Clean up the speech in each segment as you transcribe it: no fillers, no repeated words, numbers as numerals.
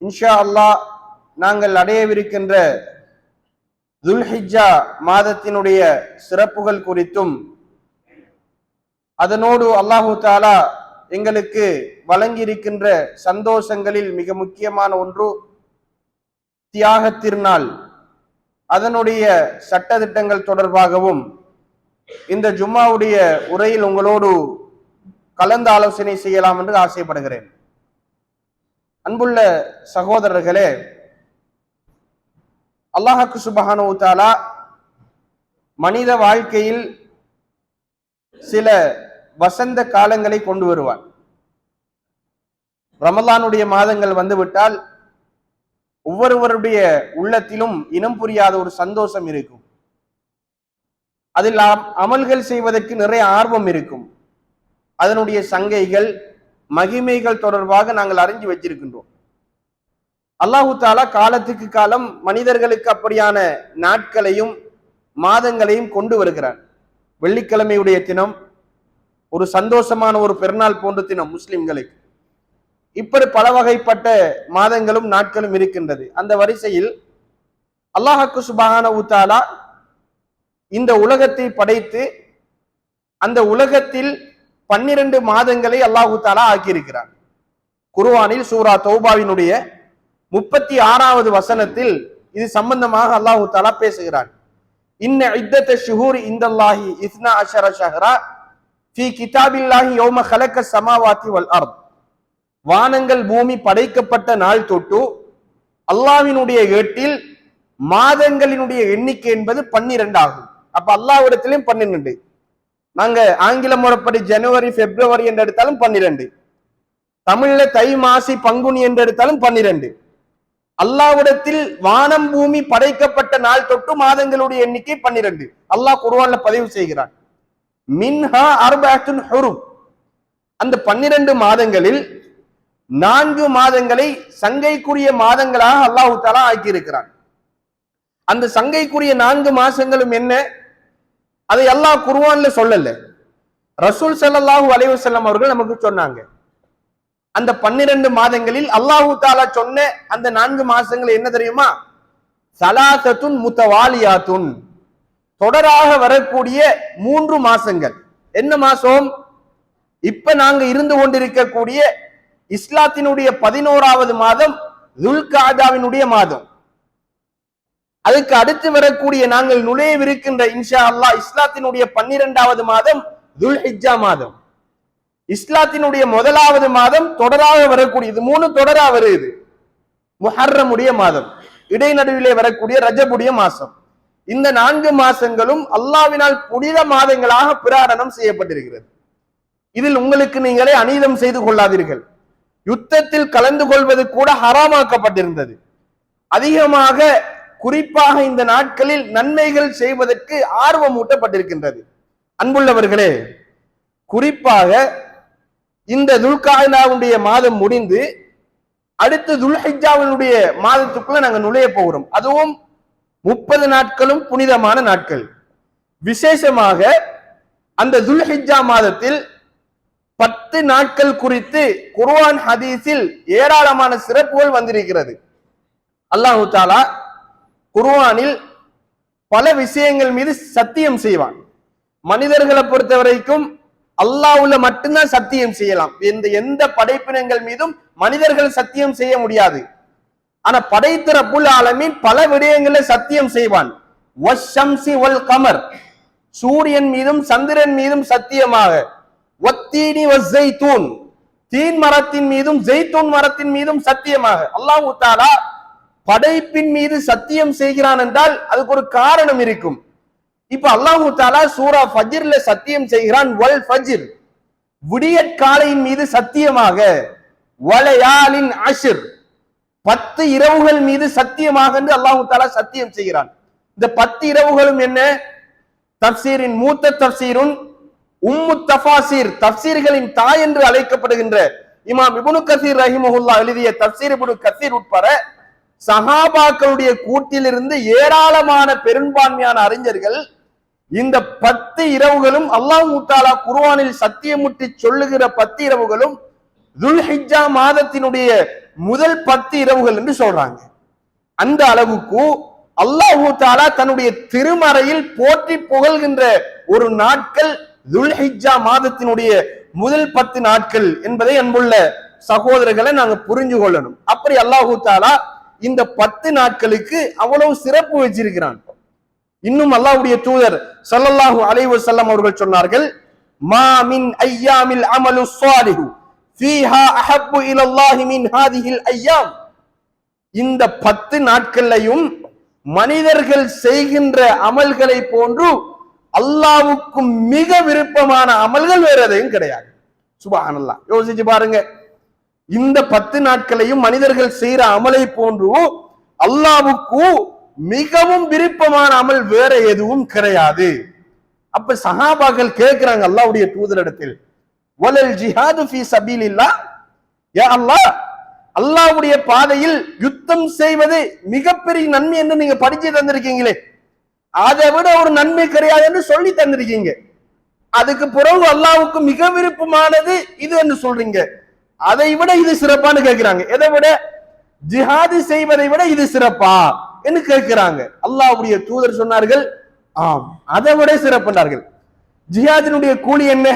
இன்ஷா அல்லாஹ் நாங்கள் அடையவிருக்கின்ற துல்ஹிஜ்ஜா மாதத்தினுடைய சிறப்புகள் குறித்தும் அதனோடு அல்லாஹு தாலா எங்களுக்கு வழங்கியிருக்கின்ற சந்தோஷங்களில் மிக முக்கியமான ஒன்று தியாக திருநாள், அதனுடைய சட்டதிட்டங்கள் தொடர்பாகவும் இந்த ஜும்மாவுடைய உரையில் உங்களோடு கலந்து ஆலோசனை செய்யலாம் என்று ஆசைப்படுகிறேன். அன்புள்ள சகோதரர்களே, அல்லாஹ்வுக்கு சுப்ஹானஹு வ தஆலா மனித வாழ்க்கையில் சில வசந்த காலங்களை கொண்டு வருவார். ரமலானுடைய மாதங்கள் வந்துவிட்டால் ஒவ்வொருவருடைய உள்ளத்திலும் இனம் புரியாத ஒரு சந்தோஷம் இருக்கும். அதில் அமல்கள் செய்வதற்கு நிறைய ஆர்வம் இருக்கும். அதனுடைய சங்கைகள் மகிமைகள் தொடர்பாக நாங்கள் அறிஞ்சு வச்சிருக்கின்றோம். அல்லாஹு தாலா காலத்துக்கு காலம் மனிதர்களுக்கு அப்படியான நாட்களையும் மாதங்களையும் கொண்டு வருகிறார். வெள்ளிக்கிழமையுடைய தினம் ஒரு சந்தோஷமான ஒரு பெருநாள் போன்ற தினம் முஸ்லிம்களுக்கு. இப்படி பல வகைப்பட்ட மாதங்களும் நாட்களும் இருக்கின்றது. அந்த வரிசையில் அல்லாஹ்வுக்கு சுப்ஹானஹு வ தஆலா இந்த உலகத்தை படைத்து அந்த உலகத்தில் 12 மாதங்களை அல்லாஹு தாலா ஆக்கியிருக்கிறார். குர்ஆனில் சூரா தௌபாவினுடைய 36வது வசனத்தில் இது சம்பந்தமாக அல்லாஹு தாலா பேசுகிறார். இன்ன இத்தத ஷுஹூரி இந்தல்லாஹி 12 ஷஹ்ரா ஃபீ கிதாபில்லாஹி யௌம ஹலக ஸமாவாதி வல் அர்த். வானங்கள் பூமி படைக்கப்பட்ட நாள் தொட்டு அல்லாஹ்வினுடைய ஏட்டில் மாதங்களினுடைய எண்ணிக்கை என்பது 12 ஆகும். அப்ப அல்லாஹ்விடத்திலும் 12. நாங்க ஆங்கில முறைப்படி ஜனவரி பிப்ரவரி என்று எடுத்தாலும் 12, தமிழ்ல தை மாசி பங்குனி என்று எடுத்தாலும் 12. அல்லாஹ்விடத்தில் வானம் பூமி படைக்கப்பட்ட நாள் தொட்டு மாதங்களுடைய எண்ணிக்கை 12. அல்லாஹ் குர்ஆன்ல பதிவு செய்கிறான். மின்ஹா அர்பஅத்துன் ஹுரும். அந்த 12 மாதங்களில் 4 மாதங்களை சங்கைக்குரிய மாதங்களாக அல்லாஹு தஆலா ஆக்கி இருக்கிறான். அந்த சங்கைக்குரிய 4 மாசங்களும் என்ன? அதை அல்லாஹ் குர்ஆன்ல சொல்லல, ரசூல் ஸல்லல்லாஹு அலைஹி வஸல்லம் அவர்கள் நமக்கு சொன்னாங்க. அந்த 12 மாதங்களில் அல்லாஹு தஆலா சொன்ன அந்த 4 மாசங்கள் என்ன தெரியுமா? ஸலாத்தத்துன் முத்தவாலியாத்துன், தொடராக வரக்கூடிய 3 மாசங்கள். என்ன மாசம்? இப்ப நாங்க இருந்து கொண்டிருக்கக்கூடிய இஸ்லாத்தினுடைய 11வது மாதம் துல்காதாவினுடைய மாதம். அதுக்கு அடுத்து வரக்கூடிய நாங்கள் நுழையவிருக்கின்ற இன்ஷா அல்லாஹ் இஸ்லாத்தினுடைய 12வது மாதம் துல்ஹிஜ்ஜா மாதம். இஸ்லாத்தினுடைய 1வது மாதம் தொடராக வரக்கூடிய, இது 3 தொடரா வருது. முஹர்ரமுடைய மாதம், இடைநடுவிலே வரக்கூடிய ரஜபுடைய மாசம். இந்த 4 மாசங்களும் அல்லாஹ்வினால் புனித மாதங்களாக பிரகடனம் செய்யப்பட்டிருக்கிறது. இதில் உங்களுக்கு நீங்களே அநீதம் செய்து கொள்ளாதீர்கள். யுத்தத்தில் கலந்து கொள்வது கூட ஹராமாக்கப்பட்டிருந்தது. அதிகமாக குறிப்பாக இந்த நாட்களில் நன்மைகள் செய்வதற்கு ஆர்வம் ஊட்டப்பட்டிருக்கின்றது. அன்புள்ளவர்களே, குறிப்பாக இந்த துல்காதாவுடைய மாதம் முடிந்து அடுத்து துல்ஹிஜ்ஜாவினுடைய மாதத்துக்குள்ள நாங்கள் நுழைய போகிறோம். அதுவும் 30 நாட்களும் புனிதமான நாட்கள். விசேஷமாக அந்த துல்ஹிஜ்ஜா மாதத்தில் 10 நாட்கள் குறித்து குர்ஆன் ஹதீஸில் ஏராளமான சிறப்புகள் வந்திருக்கிறது. அல்லாஹு தாலா குர்ஆனில் பல விஷயங்கள் மீது சத்தியம் செய்வான். மனிதர்களை பொறுத்த வரைக்கும் அல்லாஹ்வுல மட்டும்தான் சத்தியம் செய்யலாம். எந்த படைப்பினங்கள் மீதும் மனிதர்கள் சத்தியம் செய்ய முடியாது. ஆனா படைத்த ரப்புல் ஆலமீன் பல விடயங்களை சத்தியம் செய்வான். வஷ்ஷம்ஸி வல் கமர், சூரியன் மீதும் சந்திரன் மீதும் சத்தியமாக, வத்தீனி வஸ்ஸைத்தூன், தீன் மரத்தின் மீதும் ஜெய்தூன் மரத்தின் மீதும் சத்தியமாக. அல்லாஹ் தஆலா படைப்பின் மீது சத்தியம் செய்கிறான் என்றால் அதுக்கு ஒரு காரணம் இருக்கும். இப்ப அல்லாஹ் தஆலா சூரா ஃபஜ்ர்ல சத்தியம் செய்கிறான். வல் ஃபஜ்ர், விடியற்காலையின் மீது சத்தியமாக. வலயாலின் அஷ்ர், 10 இரவுகள் மீது சத்தியமாக என்று அல்லாஹ் தஆலா சத்தியம் செய்கிறான். இந்த 10 இரவுகளும் என்ன? தப்சீரின் மூத்த தப்சீருன் உம்மு தஃபாசீர், தப்சீர்களின் தாய் என்று அழைக்கப்படுகின்ற இமாம் இப்னு கஸீர் ரஹிமஹுல்லாஹ் எழுதிய தப்சீர் இப்னு கஸீர் உட்பட சஹாபாக்களுடைய கூட்டிலிருந்து ஏராளமான பெரும்பான்மையான அறிஞர்கள் இந்த 10 இரவுகளும் அல்லாஹ் தஆலா குர்ஆனில் சத்தியமுட்டி சொல்லுகிற 10 இரவுகளும் துல்ஹிஜ்ஜா மாதத்தினுடைய முதல் 10 இரவுகள் என்று சொல்றாங்க. அந்த அளவுக்கு அல்லாஹு தஆலா தன்னுடைய திருமறையில் போற்றி புகழ்கின்ற ஒரு நாட்கள் துல்ஹிஜ்ஜா மாதத்தினுடைய முதல் 10 நாட்கள் என்பதை அன்புள்ள சகோதரர்களை நாங்க புரிஞ்சு கொள்ளணும். அப்படி அல்லாஹு தஆலா இந்த 10 நாட்களுக்கு அவ்வளவு சிறப்பு வச்சிருக்கிறான். இன்னும் அல்லாஹ்வுடைய தூதர் ஸல்லல்லாஹு அலைஹி வஸல்லம் அவர்கள் சொன்னார்கள், மா மின் ஐயாமில் அமலு ஸாலிஹு ஃபீஹா அஹப்பு இலல்லாஹி மின் ஹாதிஹில் ஐயாம். இந்த 10 நாட்களையும் மனிதர்கள் செய்கின்ற அமல்களை போன்று அல்லாஹ்வுக்கு மிக விருப்பமான அமல்கள் வேற எதையும் கிடையாது. சுப்ஹானல்லாஹ், யோசிச்சு பாருங்க. இந்த 10 நாட்களையும் மனிதர்கள் செய்யற அமலை போன்று அல்லாஹ்வுக்கு மிகவும் விருப்பமான அமல் வேற எதுவும் கிடையாது. அப்ப சஹாபாக்கள் கேட்கிறாங்க அல்லாஹ்வுடைய தூதரிடத்தில், வலல் ஜிஹாது ஃபீ சபீலில்லாஹ், யா அல்லாஹ், அல்லாஹ்வுடைய பாதையில் யுத்தம் செய்வது மிகப்பெரிய நன்மை என்று நீங்க படிச்சு தந்திருக்கீங்களே, அதை விட ஒரு நன்மை கிடையாது என்று சொல்லி தந்திருக்கீங்க. அதுக்கு பிறகு அல்லாஹ்வுக்கு மிக விருப்பமானது இது என்று சொல்றீங்க, அதை விட இது சிறப்பான்னு கேட்கிறாங்க. எதை விட? ஜிஹாது செய்வதை விட இது சிறப்பா என்று கேட்கிறாங்க. அல்லாஹ்வுடைய தூதர் சொன்னார்கள், ஆம், அதை விட சிறப்புனார்கள். ஜிஹாதினுடைய கூலி என்ன?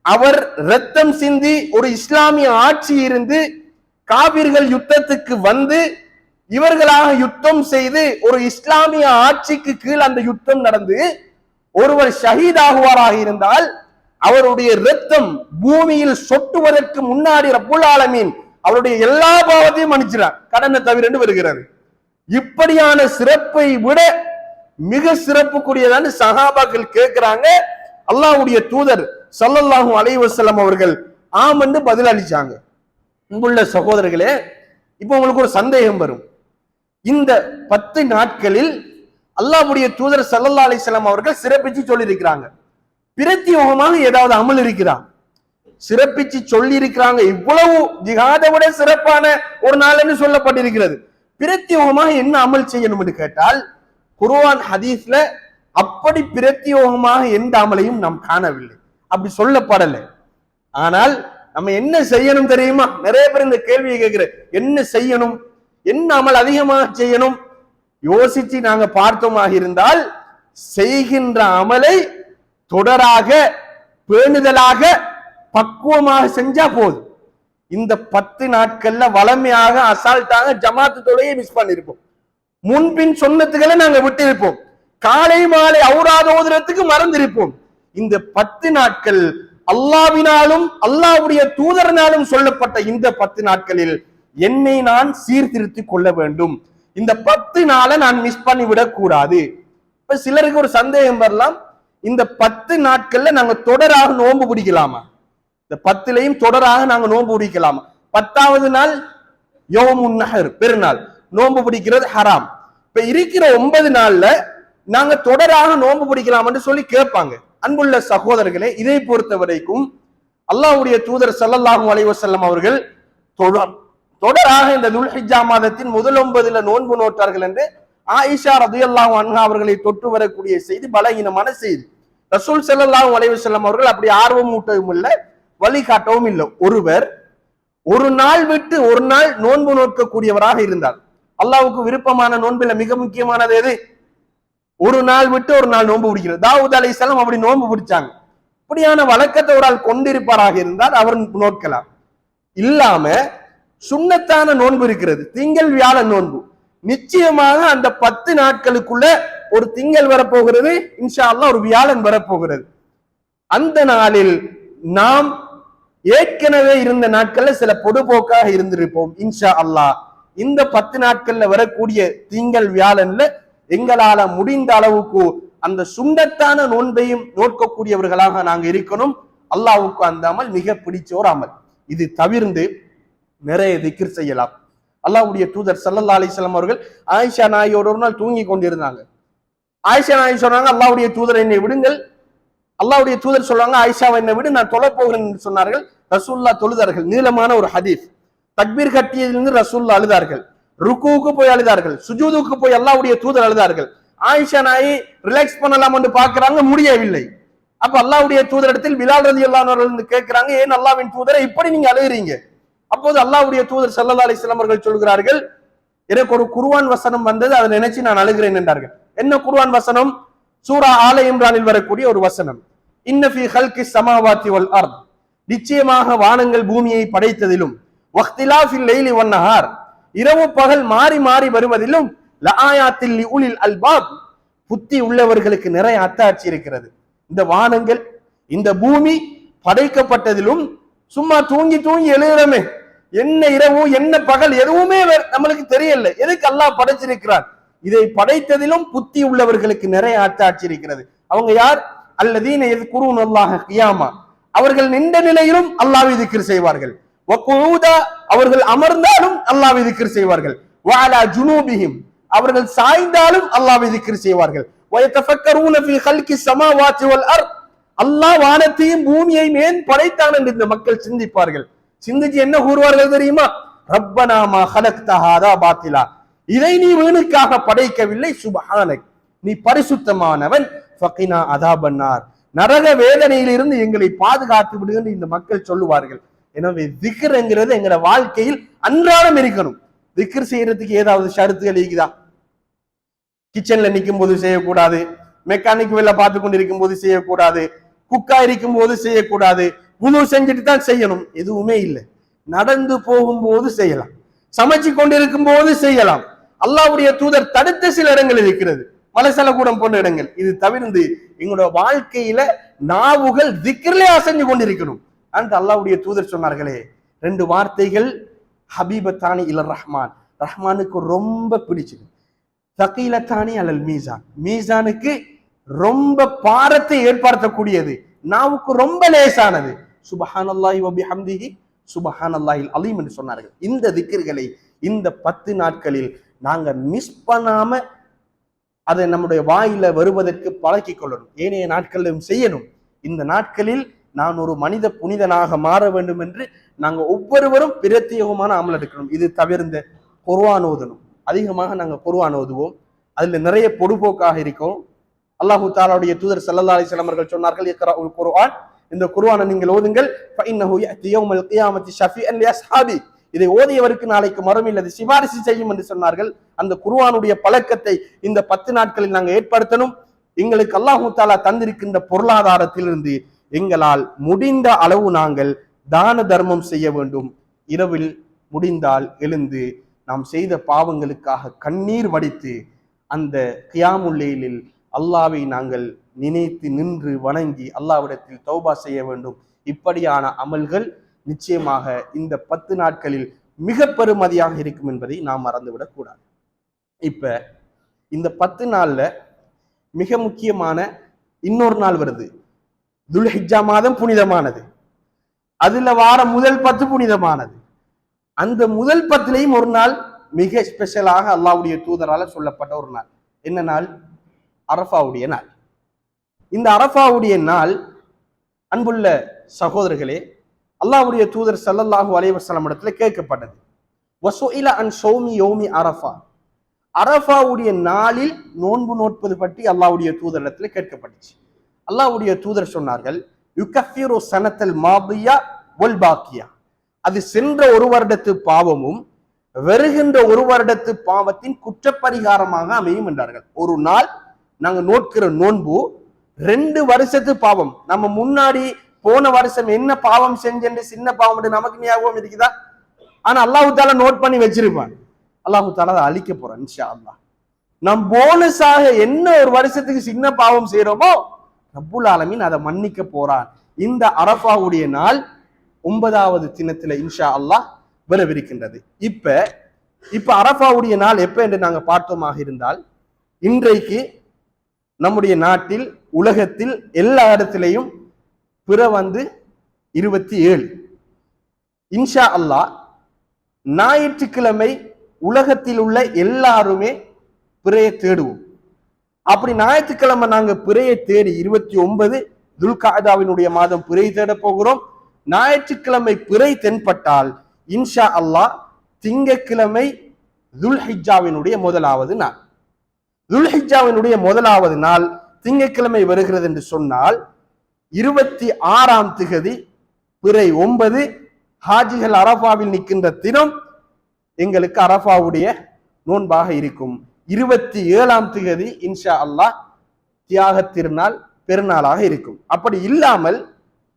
அவர் ரத்தம் சிந்தி ஒரு இஸ்லாமிய ஆட்சி இருந்து காபிர்கள் யுத்தத்துக்கு வந்து இவர்களாக யுத்தம் செய்து ஒரு இஸ்லாமிய ஆட்சிக்கு கீழ் அந்த யுத்தம் நடந்து ஒருவர் ஷஹீதாகுவாராக இருந்தால் அவருடைய ரத்தம் பூமியில் சொட்டுவதற்கு முன்னாடி ரப்புல் ஆலமீன் அவருடைய எல்லா பாவத்தையும் மன்னிச்சிறார், கடனை தவிர வருகிறது. இப்படியான சிறப்பை விட மிக சிறப்புக்குரியதான்னு சஹாபாக்கள் கேட்கிறாங்க. அல்லாஹ்வுடைய தூதர் ஸல்லல்லாஹு அலைஹி வஸல்லம் அவர்கள் ஆம் என்று பதில் அளிச்சாங்க. அன்புள்ள சகோதரர்களே, இப்போ உங்களுக்கு ஒரு சந்தேகம் வரும். இந்த 10 நாட்களில் அல்லாஹ்வுடைய தூதர் ஸல்லல்லாஹு அலைஹி வஸல்லம் அவர்கள் சிறப்பிச்சு சொல்லி இருக்கிறாங்க, பிரத்யோகமாக ஏதாவது அமல் இருக்கிறா? சிறப்பிச்சு சொல்லி இருக்கிறாங்க. இவ்வளவு ஜிஹாதை விட சிறப்பான ஒரு நாள் என்று சொல்லப்பட்டிருக்கிறது. பிரத்யோகமாக என்ன அமல் செய்யணும் என்று கேட்டால், குர்ஆன் ஹதீஸ்ல அப்படி பிரத்யோகமாக எந்த அமலையும் நாம் காணவில்லை, அப்படி சொல்லப்படல. ஆனால் நம்ம என்ன செய்யணும் தெரியுமா? நிறைய பேர் இந்த கேள்வியை கேட்கிற, என்ன செய்யணும், என்ன அமல் அதிகமாக செய்யணும்? யோசிச்சு நாங்க பார்த்தோமாக இருந்தால், செய்கின்ற அமலை தொடராக பேணுதலாக பக்குவமாக செஞ்சா போதும். இந்த 10 நாட்கள்ல வளமையாக அசால்ட்டாக ஜமாத்து தொழுகையை மிஸ் பண்ணிருப்போம், முன்பின் சொன்னதுகளை நாங்க விட்டு இருப்போம், காலை மாலை ஔராத ஓதுறதுக்கு மறந்திருப்போம். இந்த 10 நாட்கள் அல்லாஹ்வினாலும் அல்லாஹ்வுடைய தூதரனாலும் சொல்லப்பட்ட இந்த 10 நாட்களில் என்னை நான் சீர்திருத்திக் கொள்ள வேண்டும். இந்த 10 நாளை நான் மிஸ் பண்ணி விடக் கூடாது. இப்ப சிலருக்கு ஒரு சந்தேகம் வரலாம், இந்த 10 நாட்கள்ல நாங்க தொடராக நோன்பு பிடிக்கலாமா? இந்த 10லையும் தொடராக நாங்க நோன்பு பிடிக்கலாமா? 10வது நாள் யௌமுன் நஹர், பெருநாள், நோன்பு பிடிக்கிறது ஹராம். இப்ப இருக்கிற 9 நாள்ல நாங்க தொடராக நோன்பு பிடிக்கலாம் என்று சொல்லி கேட்பாங்க. அன்புள்ள சகோதரர்களே, இதை பொறுத்த வரைக்கும் அல்லாஹ்வுடைய தூதர் ஸல்லல்லாஹு அலைஹி வஸல்லம் அவர்கள் தொடராக இந்த துல்ஹிஜ்ஜா மாதத்தின் முதல் 9ல நோன்பு நோட்டார்கள் என்று ஆயிஷா ரலியல்லாஹு அன்ஹா அவர்களை தொட்டு வரக்கூடிய செய்தி பலகீனமான செய்தி. ரசூல் ஸல்லல்லாஹு அலைஹி வஸல்லம் அவர்கள் அப்படி ஆர்வம் ஊட்டவும் இல்லை, வழிகாட்டவும் இல்லை. ஒருவர் ஒரு நாள் விட்டு ஒரு நாள் நோன்பு நோக்கக்கூடியவராக இருந்தார். அல்லாஹ்வுக்கு விருப்பமான நோன்பில் மிக முக்கியமானது எது? ஒரு நாள் விட்டு ஒரு நாள் நோன்பு பிடிக்கிறது. தாவூத் அலைஹிஸ்ஸலாம் அப்படி நோன்பு பிடிச்சாங்க. இப்படியான வழக்கத்தை ஒரு ஆள் கொண்டிருப்பாராக இருந்தால் அவர் நோக்கலாம். இல்லாம சுன்னத்தான நோன்பு இருக்கிறது, திங்கள் வியாழன் நோன்பு. நிச்சயமாக அந்த 10 நாட்களுக்குள்ள ஒரு திங்கள் வரப்போகிறது, இன்ஷா அல்லாஹ் ஒரு வியாழன் வரப்போகிறது. அந்த நாளில் நாம் ஏற்கனவே இருந்த நாட்கள்ல சில பொதுபோக்காக இருந்திருப்போம். இன்ஷா அல்லாஹ் இந்த 10 நாட்கள்ல வரக்கூடிய திங்கள் வியாழன்ல எங்களால முடிந்த அளவுக்கு அந்த சுன்னத்தான நோன்பையும் நோக்கக்கூடியவர்களாக நாங்க இருக்கணும். அல்லாஹ்வுக்கு அந்த அமல் மிக பிடிச்ச ஒரு அமல். இது தவிர்த்து நிறைய திக்ர் செய்யலாம். அல்லாஹ்வுடைய தூதர் ஸல்லல்லாஹு அலைஹி வஸல்லம் அவர்கள் ஆயிஷா நாயோட ஒரு நாள் தூங்கி கொண்டிருந்தாங்க. ஆயிஷா நாயி சொன்னாங்க, அல்லாஹ்வுடைய தூதர் என்னை விடுங்கள். அல்லாஹ்வுடைய தூதர் சொல்றாங்க, ஆயிஷாவை என்னை விடு, நான் தொழ போகிறேன் என்று சொன்னார்கள். ரசூலுல்லாஹ் தொழுதார்கள். நீளமான ஒரு ஹதீஸ். தக்பீர் கட்டியதிலிருந்து ரசூலுல்லாஹ் அழுதார்கள், ருக்குவுக்கு போய் அழுதார்கள், சுஜூதுக்கு போய் அல்லாஹ்வுடைய தூதர் அழுதார்கள். ஆயிஷா நாயி ரிலாக்ஸ் பண்ணலாம் என்று பார்க்கிறாங்க, முடியவில்லை. அப்ப அல்லாஹ்வுடைய தூதரிடத்தில் பிலால் ரலியல்லாஹு அன்ஹு அவர்கள் கேட்கிறாங்க, ஏன் அல்லாஹ்வின் தூதரை இப்படி நீங்க அழுகிறீங்க? அப்போது அல்லாஹ்வுடைய தூதர் ஸல்லல்லாஹு அலைஹி வஸல்லம் அவர்கள் சொல்கிறார்கள், எனக்கு ஒரு குர்ஆன் வசனம் வந்தது, அதை நினைச்சு நான் அழுகிறேன் என்றார்கள். என்ன குர்ஆன் வசனம்? சூரா ஆல இம்ரானில் வரக்கூடிய ஒரு வசனம். இன்ன ஃபீ ஹல்கிஸ் ஸமாவாத்தி வல் அர்த், நிச்சயமாக வானங்கள் பூமியை படைத்ததிலும், வக்திலாஃபில் லைலி வன் நஹார், இரவு பகல் மாறி மாறி வருவதிலும், லஆயாத்தில் லிஉலில் அல்பாப், புத்தி உள்ளவர்களுக்கு நிறைய அத்தாட்சி இருக்கிறது. இந்த வானங்கள் இந்த பூமி படைக்கப்பட்டதிலும், சும்மா தூங்கி தூங்கி எழுதுறமே, என்ன இரவு என்ன பகல் எதுவுமே நம்மளுக்கு தெரியல. எதுக்கு அல்லாஹ் படைச்சிருக்கிறார்? இதை படைத்ததிலும் புத்தி உள்ளவர்களுக்கு நிறைய அத்தாட்சி இருக்கிறது. அவங்க யார்? அல்லதீன யذ்குரூனல்லாஹ கியாமா, அவர்கள் நின்ற நிலையிலும் அல்லாஹ்வை திக்ர் செய்வார்கள். வகுஊதா, அவர்கள் அமர்ந்தாலும் அல்லாஹ்வை திக்ர் செய்வார்கள். வஅலா ஜுனூபிஹிம், அவர்கள் சாய்ந்தாலும் அல்லாஹ்வை திக்ர் செய்வார்கள். வயதஃபக்கரூன ஃபீ ஹல்கிஸ் ஸமாவாத்தி வல் அர்த், அல்லாஹ் வானத்தையும் பூமியையும் ஏன் படைத்தான் என்று இந்த மக்கள் சிந்திப்பார்கள். சிந்திச்சு என்ன கூறுவார்கள் தெரியுமா? ரப்பனா மா ஹலக்த ஹாதா பாத்திலா, இதை நீ வீணுக்காக படைக்கவில்லை, சுப்ஹானக், நீ பரிசுத்தமானவன், ஃபகினா அதாபன்னார், நரக வேதனையிலிருந்து எங்களை பாதுகாத்து விடுங்க இந்த மக்கள் சொல்லுவார்கள். எனவே திக்ர் என்கிறது எங்களோட வாழ்க்கையில் அன்றாடம் இருக்கணும். திக்ர் செய்யறதுக்கு ஏதாவது ஷரத்துகள் இருக்குதா? கிச்சன்ல நிற்கும் போது செய்யக்கூடாது, மெக்கானிக் வேலை பார்த்து கொண்டு இருக்கும் போது செய்யக்கூடாது, குக்கா இருக்கும் போது செய்யக்கூடாது, உது செஞ்சுட்டு தான் செய்யணும், எதுவுமே இல்லை. நடந்து போகும்போது செய்யலாம், சமைச்சு கொண்டிருக்கும் போது செய்யலாம். அல்லாஹ்வுடைய தூதர் தடுத்த சில இடங்கள் இருக்கிறது, மலசல கூடம் போன்ற இடங்கள். இது தவிர்த்து எங்களோட வாழ்க்கையில நாவுகள் திக்ரிலே அசைஞ்சு கொண்டிருக்கணும். அந்த அல்லாஹ்வுடைய தூதர் சொன்னார்களே ரெண்டு வார்த்தைகள், ஹபீபத்தானி இல ரஹ்மான், ரஹ்மானுக்கு ரொம்ப பிடிச்சது. தகீலத்தானி அலல் மீசான், மீசானுக்கு ரொம்ப பாரத்தை ஏற்படுத்தக்கூடியது, நாவுக்கு ரொம்ப லேசானது. சுபஹானல்லாஹி வ பிஹம்திஹி சுபஹானல்லாஹில் அலீம் என்று சொன்னார்கள். இந்த திக்ர்களை இந்த 10 நாட்களில் நாங்க மிஸ் பண்ணாம அதை நம்முடைய வாயில வருவதற்கு பழக்கிக் கொள்ளணும். ஏனைய நாட்களிலும் செய்யணும். இந்த நாட்களில் நான் ஒரு மனித புனிதனாக மாற வேண்டும் என்று நாங்க ஒவ்வொருவரும் பிரத்யேகமான அமல் எடுக்கணும். இது தவிர்ந்த குர்ஆன் ஓதணும். அதிகமாக நாங்க குர்ஆன் ஓதுவோம். அதுல நிறைய பொடுபோக்காக இருக்கும். அல்லாஹு தஆலாவுடைய தூதர் ஸல்லல்லாஹு அலைஹி வஸல்லம் அவர்கள் சொன்னார்கள், இக்ராஉல் குர்ஆன், இந்த குர்ஆனை நீங்கள் ஓதுங்கள், ஃபஇன்னஹு யஅதி யௌமல் கியாமத்தி ஷஃபீஅன் லிஅஸ்ஹாபி, இதை ஓதியவருக்கு நாளைக்கு மறுமையில் அது சிபாரிசு செய்யும் என்று சொன்னார்கள். அந்த குர்ஆனுடைய பழக்கத்தை இந்த 10 நாட்களில் நாங்கள் ஏற்படுத்தணும். எங்களுக்கு அல்லாஹு தஆலா தந்திருக்கின்ற பொருளாதாரத்திலிருந்து எங்களால் முடிந்த அளவு நாங்கள் தான தர்மம் செய்ய வேண்டும். இரவில் முடிந்தால் எழுந்து நாம் செய்த பாவங்களுக்காக கண்ணீர் வடித்து அந்த கியாமுல் லைலில் அல்லாஹ்வை நாங்கள் நினைத்து நின்று வணங்கி அல்லாஹ்விடத்தில் தௌபா செய்ய வேண்டும். இப்படியான அமல்கள் நிச்சயமாக இந்த 10 நாட்களில் மிக பெருமதியாக இருக்கும் என்பதை நாம் மறந்துவிடக் கூடாது. இப்ப இந்த 10 நாள்ல மிக முக்கியமான இன்னொரு நாள் வருது. துல்ஹிஜ்ஜா மாதம் புனிதமானது. அதுல வார முதல் 10 புனிதமானது. அந்த முதல் 10லையும் ஒரு நாள் மிக ஸ்பெஷலாக அல்லாஹ்வுடைய தூதரால சொல்லப்பட்ட ஒரு நாள். என்ன நாள்? அரஃபாவுடைய நாள். இந்த அரஃபாவுடைய நாள், அன்புள்ள சகோதரர்களே, அல்லாஹ்வுடைய தூதர் ஸல்லல்லாஹு அலைஹி வஸல்லம் இடத்துல கேட்கப்பட்டது, வஸுஇல அன் ஸௌமி யௌமி அரஃபா, அரஃபாவுடைய நாளில் நோன்பு நோட்பது பற்றி அல்லாஹ்வுடைய தூதரிடத்துல கேட்கப்பட்டுச்சு. அல்லாஹ்வுடைய தூதர் சொன்னார்கள், யுகஃபிரு சனத்தல் மாதியா வல் பாக்கியா, அது சென்ற ஒரு வருடத்து பாவமும் வருகின்ற ஒரு வருடத்து பாவத்தின் குற்றப்பரிகாரமாக அமையும் என்றார்கள். ஒரு நாள் நாங்க நோட்கிற நோன்பு 2 வருஷத்து பாவம், நம்ம முன்னாடி போன வருஷம் என்ன பாவம் செஞ்சு சின்ன பாவம் நமக்கு ஞாபகம் இருக்குதா? ஆனா அல்லாஹு தாலா நோட் பண்ணி வச்சிருப்பான். அல்லாஹு தாலா அதை அழிக்க போறான் இன்ஷா அல்லாஹ். நம் போனஸாக என்ன ஒரு வருஷத்துக்கு சின்ன பாவம் செய்யறோமோ ரப்புல் ஆலமீன் அதை மன்னிக்க போறான். இந்த அரஃபாவுடைய நாள் 9வது தினத்துல இன்ஷா அல்லாஹ் வரவிருக்கின்றது. இப்ப அரஃபாவுடைய நாள் எப்ப என்று நாங்க பார்த்தோமாக இருந்தால், இன்றைக்கு நம்முடைய நாட்டில் உலகத்தில் எல்லா இடத்திலையும் பிற 27 இன்ஷா அல்லாஹ். ஞாயிற்றுக்கிழமை உலகத்தில் உள்ள எல்லாருமே பிறையை தேடுவோம். அப்படி ஞாயிற்றுக்கிழமை நாங்க பிறையை தேடி 29 துல்காதாவினுடைய மாதம் பிறை தேட போகிறோம். ஞாயிற்றுக்கிழமை பிறை தென்பட்டால் இன்ஷா அல்லாஹ் திங்கக்கிழமை துல்ஹிஜ்ஜாவினுடைய முதலாவது நாள். துல்ஹிஜ்ஜாவினுடைய முதலாவது நாள் திங்கக்கிழமை வருகிறது என்று சொன்னால் 26ஆம் திகதி பிறை 9 ஹாஜிகள் அரஃபாவில் நிற்கின்ற தினம் எங்களுக்கு அரஃபாவுடைய நோன்பாக இருக்கும். 27ஆம் திகதி இன்ஷா அல்லாஹ் தியாக திருநாள் பெருநாளாக இருக்கும். அப்படி இல்லாமல்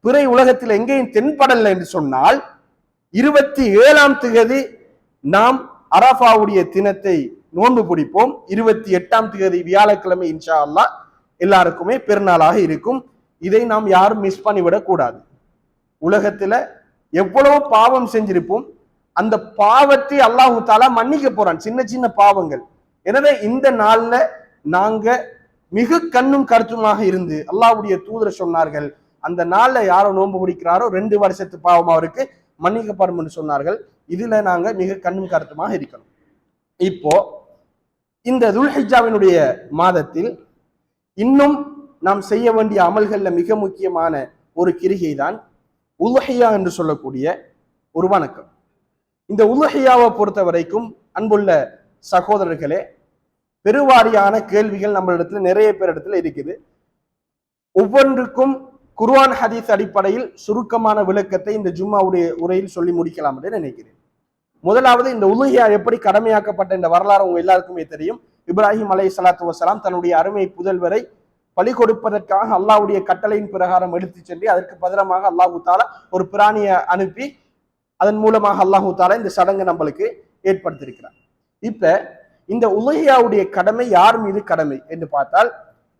பிற உலகத்தில் எங்கேயும் தென்படல என்று சொன்னால் 27ஆம் திகதி நாம் அரஃபாவுடைய தினத்தை நோன்பு பிடிப்போம். 28ஆம் திகதி வியாழக்கிழமை இன்ஷா அல்லாஹ் எல்லாருக்குமே பெருநாளாக இருக்கும். இதை நாம் யாரும் மிஸ் பண்ணிவிடக் கூடாது. உலகத்துல எவ்வளவு பாவம் செஞ்சிருப்போம், அந்த பாவத்தை அல்லாஹு தாலா மன்னிக்க போறான், சின்ன சின்ன பாவங்கள். எனவே இந்த நாள்ல நாங்க மிக கண்ணும் கருத்துமாக இருந்து அல்லாஹ்வுடைய தூதர் சொன்னார்கள், அந்த நாள்ல யாரோ நோன்பு பிடிக்கிறாரோ 2 வருஷத்து பாவம் அவருக்கு மன்னிக்கப்படும் என்று சொன்னார்கள். இதுல நாங்க மிக கண்ணும் கருத்துமாக இருக்கணும். இப்போ இந்த துல்ஹிஜ்ஜாவினுடைய மாதத்தில் இன்னும் நாம் செய்ய வேண்டிய அமல்கள்ல மிக முக்கியமான ஒரு கிரிகை தான் உலுஹியா என்று சொல்லக்கூடிய ஒரு வணக்கம். இந்த உலுஹியாவை பொறுத்த வரைக்கும் அன்புள்ள சகோதரர்களே, பெருவாரியான கேள்விகள் நம்ம இடத்துல நிறைய பேர் இடத்துல இருக்குது. ஒவ்வொன்றுக்கும் குர்ஆன் ஹதீஸ் அடிப்படையில் சுருக்கமான விளக்கத்தை இந்த ஜும்மாவுடைய உரையில் சொல்லி முடிக்கலாம் என்று நினைக்கிறேன். முதலாவது, இந்த உலுஹியா எப்படி கடமையாக்கப்பட்ட இந்த வரலாறு உங்க எல்லாருக்குமே தெரியும். இப்ராஹிம் அலைஹிஸ்ஸலாத்து வஸ்ஸலாம் தன்னுடைய அருமை புதல்வரை பலி கொடுப்பதற்காக அல்லாஹ்வுடைய கட்டளையின் பிரகாரம் எடுத்து சென்று அதற்கு பகரமாக அல்லாஹு தாலா ஒரு பிராணியை அனுப்பி அதன் மூலமாக அல்லாஹு தாலா இந்த சடங்கு நம்மளுக்கு ஏற்படுத்தியிருக்கிறார். இப்ப இந்த உலுஹியாவுடைய கடமை யார் மீது கடமை என்று பார்த்தால்,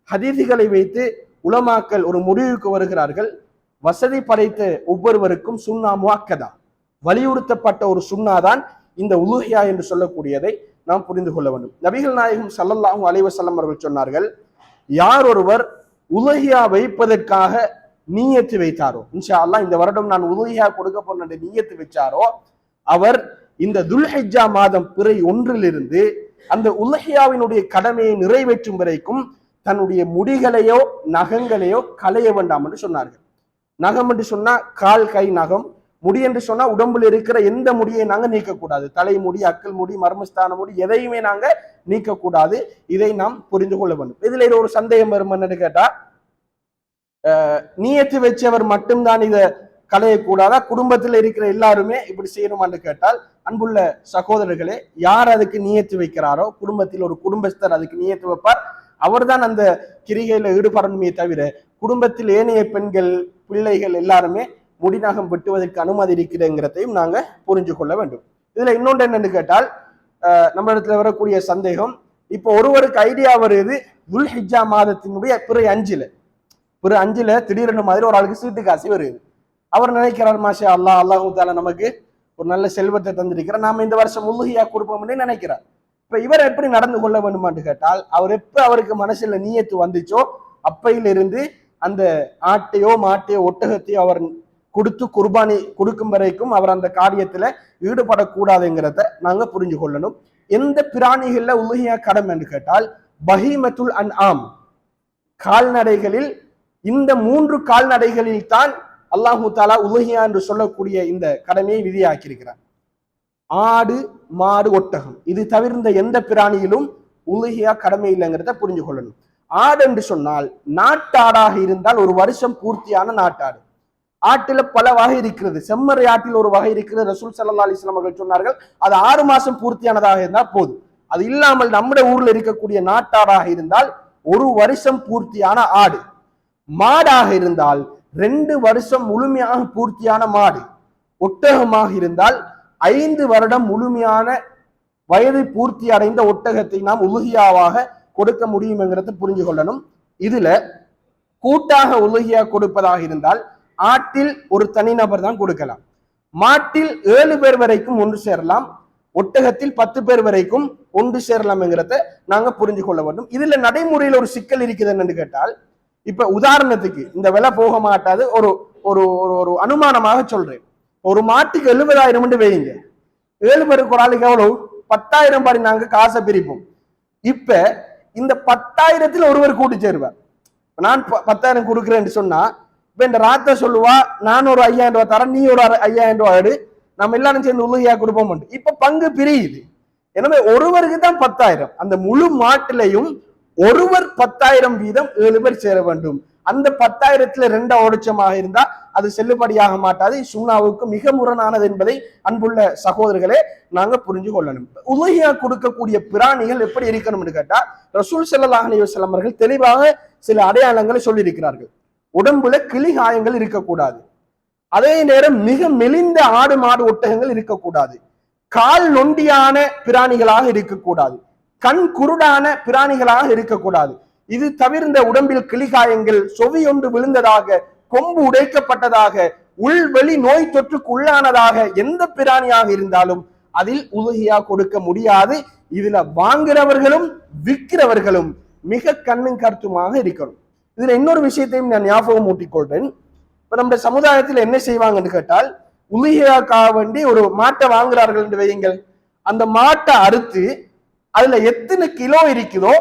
ஹதீஸுகளை வைத்து உலமாக்கள் ஒரு முடிவுக்கு வருகிறார்கள். வசதி படைத்த ஒவ்வொருவருக்கும் சுன்னா முஅக்கதா, வலியுறுத்தப்பட்ட ஒரு சுன்னா தான் இந்த உலுஹியா என்று சொல்லக்கூடியதை நாம் புரிந்து கொள்ள வேண்டும். நபிகள் நாயகம் ஸல்லல்லாஹு அலைஹி வஸல்லம் அவர்கள் சொன்னார்கள், யார் ஒருவர் உலுஹியா வைப்பதற்காக நீயத்து வைத்தாரோ, இன்ஷா அல்லாஹ் இந்த வருடம் நான் உலுஹியா கொடுக்க போன நீயத்து வச்சாரோ, அவர் இந்த துல்ஹிஜ்ஜா மாதம் பிறை 1 அந்த உலுஹியாவினுடைய கடமையை நிறைவேற்றும் வரைக்கும் தன்னுடைய முடிகளையோ நகங்களையோ களைய வேண்டாம் என்று சொன்னார்கள். நகம் என்று சொன்னா கால் கை நகம், முடி என்று சொன்னா உடம்புல இருக்கிற எந்த முடியை நாங்க நீக்கக்கூடாது. தலைமுடி, அக்கல் முடி, மர்மஸ்தான முடி எதையுமே நாங்க நீக்கக்கூடாது. இதை நாம் புரிந்து கொள்ள வேண்டும். இதுல ஒரு சந்தேகம் வரும் என்னன்னு கேட்டா, நீயத்து வச்சவர் மட்டும்தான் இதை களையக்கூடாதா, குடும்பத்தில் இருக்கிற எல்லாருமே இப்படி செய்யணுமான்னு கேட்டால், அன்புள்ள சகோதரர்களே, யார் அதுக்கு நீயத்து வைக்கிறாரோ, குடும்பத்தில் ஒரு குடும்பஸ்தர் அதுக்கு நீயத்து வைப்பார், அவர்தான் அந்த கிரிகையில ஈடுபடணுமே தவிர குடும்பத்தில் ஏனைய பெண்கள் பிள்ளைகள் எல்லாருமே முடிநகம் வெட்டுவதற்கு அனுமதி இருக்கிறதுங்கிறதையும் நாங்க புரிஞ்சு கொள்ள வேண்டும். இதுல இன்னொன்று என்னன்னு கேட்டால், நம்ம இடத்துல வரக்கூடிய சந்தேகம், இப்போ ஒருவருக்கு ஐடியா வருது துல்ஹிஜ்ஜா மாதத்தினுடைய பிறை 5 திடீரென மாதிரி ஒரு ஆளுக்கு சீட்டு காசு வருது. அவர் நினைக்கிறார், மாஷா அல்லாஹ், அல்லாஹு தாலா நமக்கு ஒரு நல்ல செல்வத்தை தந்திருக்கிறார், நாம இந்த வருஷம் உலுஹியா கொடுப்போம்னு நினைக்கிறார். இப்ப இவர் எப்படி நடந்து கொள்ள வேண்டுமான்னு கேட்டால், அவர் எப்ப அவருக்கு மனசுல நீயத்து வந்துச்சோ அப்பையிலிருந்து அந்த ஆட்டையோ மாட்டையோ ஒட்டகத்தையோ அவர் கொடுத்து குர்பானி கொடுக்கும் வரைக்கும் அவர் அந்த காரியத்துல ஈடுபடக்கூடாதுங்கிறத நாங்க புரிஞ்சு கொள்ளணும். எந்த பிராணிகள்ல உலுஹியா கடமை என்று கேட்டால், பஹீமத்துல் அன்ஆம், கால்நடைகளில் இந்த 3 கால்நடைகளில் தான் அல்லாஹு தாலா உலுஹியா என்று சொல்லக்கூடிய இந்த கடமையை விதியாக்கியிருக்கிறார். ஆடு, மாடு, ஒட்டகம், இது தவிர்ந்த எந்த பிராணியிலும் உலுஹியா கடமை இல்லைங்கிறத புரிஞ்சு கொள்ளணும். ஆடு என்று சொன்னால் நாட்டாடாக இருந்தால் ஒரு வருஷம் பூர்த்தியான நாட்டாடு. ஆட்டுல பல வகை இருக்கிறது. செம்மறி ஆட்டில் ஒரு வகை இருக்கிறது. ரசூல் ஸல்லல்லாஹு அலைஹி வஸல்லம் அவர்கள் சொன்னார்கள், அது 6 மாசம் பூர்த்தியானதாக இருந்தால் போதும். அது இல்லாமல் நம்முடைய ஊர்ல இருக்கக்கூடிய நாட்டாடாக இருந்தால் 1 வருஷம் பூர்த்தியான ஆடு. மாடாக இருந்தால் 2 வருஷம் முழுமையாக பூர்த்தியான மாடு. ஒட்டகமாக இருந்தால் 5 வருடம் முழுமையான வயது பூர்த்தி அடைந்த ஒட்டகத்தை நாம் உலுஹியாவாக கொடுக்க முடியும்ங்கிறத புரிஞ்சு கொள்ளணும். இதுல கூட்டாக உலுஹியா கொடுப்பதாக இருந்தால் ஆட்டில் ஒரு தனிநபர் தான் கொடுக்கலாம். மாட்டில் 7 பேர் வரைக்கும் ஒன்று சேரலாம். ஒட்டகத்தில் 10 பேர் வரைக்கும் ஒன்று சேரலாம்ங்கிறத நாங்க புரிஞ்சு கொள்ள வேண்டும். இதுல நடைமுறையில் ஒரு சிக்கல் இருக்குது என்னன்னு கேட்டால், இப்ப உதாரணத்துக்கு இந்த விலை போக மாட்டாது, ஒரு ஒரு ஒரு அனுமானமாக சொல்றேன். ஒரு மாட்டுக்கு 70,000 வைங்க. 7 பேருக்கு ஒரு ஆளுக்கு எவ்வளவு? 10,000 பாடி நாங்க காசை பிரிப்போம். இப்ப இந்த 10,000த்தில் ஒருவர் கூட்டி சேருவார். நான் 10,000 கொடுக்குறேன்னு சொன்னா, இப்ப இந்த ராத்த சொல்லுவா, நான் ஒரு 5,000 ரூபாய் தரேன், நீ ஒரு 5,000 ரூபாய் எடு, நம்ம எல்லாரும் சேர்ந்து உலுஹியா கொடுப்போம். இப்ப பங்கு பிரியுது. எனவே ஒருவருக்கு தான் 10,000. அந்த முழு மாட்டிலையும் ஒருவர் 10,000 வீதம் 7 பேர் சேர வேண்டும். அந்த 10,000ல 2 உடைச்சமாக இருந்தா அது செல்லுபடியாக மாட்டாது, சுன்னாவுக்கு மிக முரணானது என்பதை அன்புள்ள சகோதரர்களே நாங்க புரிஞ்சு கொள்ளணும். உலகியா கொடுக்கக்கூடிய பிராணிகள் எப்படி இருக்கணும்னு கேட்டா ரசூல் ஸல்லல்லாஹு அலைஹி வஸல்லம் அவர்கள் தெளிவாக சில அடையாளங்களை சொல்லி இருக்கிறார்கள். உடம்புல கிளி காயங்கள் இருக்கக்கூடாது, அதே நேரம் மிக மெலிந்த ஆடு மாடு ஒட்டகங்கள் இருக்கக்கூடாது, கால் நொண்டியான பிராணிகளாக இருக்கக்கூடாது, கண் குருடான பிராணிகளாக இருக்கக்கூடாது. இது தவிர்ந்த உடம்பில் கிளிகாயங்கள், சொவி ஒன்று விழுந்ததாக, கொம்பு உடைக்கப்பட்டதாக, உள்வெளி நோய் தொற்றுக்கு உள்ளானதாக எந்த பிராணியாக இருந்தாலும் அதில் உலகியா கொடுக்க முடியாது. இதுல வாங்குறவர்களும் விற்கிறவர்களும் மிக கண்ணும் கருத்துமாக இருக்கணும். இதுல இன்னொரு விஷயத்தையும் நான் ஞாபகம் ஊட்டிக்கொள்றேன். இப்ப நம்ம சமுதாயத்தில் என்ன செய்வாங்கன்னு கேட்டால், உலகியாக்காக வேண்டி ஒரு மாட்டை வாங்குறார்கள் என்று வையுங்கள், அந்த மாட்டை அறுத்து அதுல எத்தனை கிலோ இருக்குதோ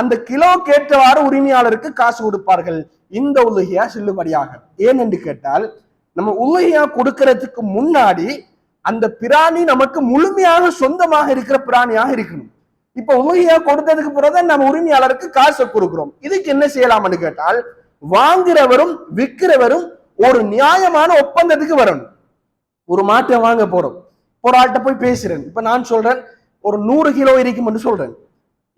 அந்த கிலோ கேட்டவாறு உரிமையாளருக்கு காசு கொடுப்பார்கள். இந்த உலகியா செல்லுபடியாக. ஏன் என்று கேட்டால், நம்ம உலகியா கொடுக்கறதுக்கு முன்னாடி அந்த பிராணி நமக்கு முழுமையாக சொந்தமாக இருக்கிற பிராணியாக இருக்கணும். இப்ப உலகியா கொடுத்ததுக்கு பிறகுதான் நம்ம உரிமையாளருக்கு காசை கொடுக்கிறோம். இதுக்கு என்ன செய்யலாம்னு கேட்டால், வாங்குறவரும் விற்கிறவரும் ஒரு நியாயமான ஒப்பந்தத்துக்கு வரணும். ஒரு மாட்டை வாங்க போறோம், ஒரு ஆள்கிட்ட போய் பேசுறேன். இப்ப நான் சொல்றேன் ஒரு 100 கிலோ இருக்கும்னு சொல்றேன்.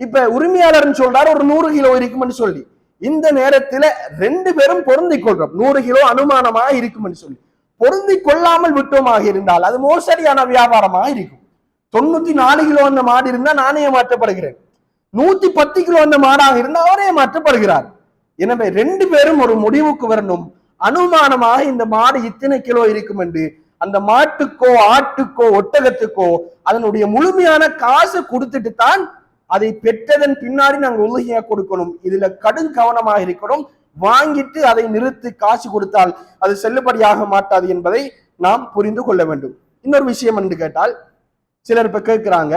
இப்ப உரிமையாளர் சொல்றாரு ஒரு 100 கிலோ இருக்கும்னு சொல்லி, இந்த நேரத்துல 2 பேரும் பொருந்தி கொள்றோம் 100 கிலோ அனுமானமாக இருக்கும்னு சொல்லி. பொருந்தி கொள்ளாமல் விட்டோமாக இருந்தால் அது மோசடியான வியாபாரமாக இருக்கும். 94 கிலோ அந்த மாடு இருந்தா நானே மாற்றப்படுகிறேன், 110 கிலோ அந்த மாடாக இருந்தா அவரே மாற்றப்படுகிறார். எனவே 2 பேரும் ஒரு முடிவுக்கு வரணும். அனுமானமாக இந்த மாடு இத்தனை கிலோ இருக்கும் என்று அந்த மாட்டுக்கோ ஆட்டுக்கோ ஒட்டகத்துக்கோ அதனுடைய முழுமையான காசை கொடுத்துட்டு தான் அதை பெற்றதன் பின்னாடி நாங்க உலகியா கொடுக்கணும். இதுல கடும் கவனமாக இருக்கணும். வாங்கிட்டு அதை நிறுத்தி காசு கொடுத்தால் அது செல்லுபடியாக மாட்டாது என்பதை நாம் புரிந்து கொள்ள வேண்டும். இன்னொரு விஷயம் என்று கேட்டால், சிலர் இப்ப கேட்கிறாங்க,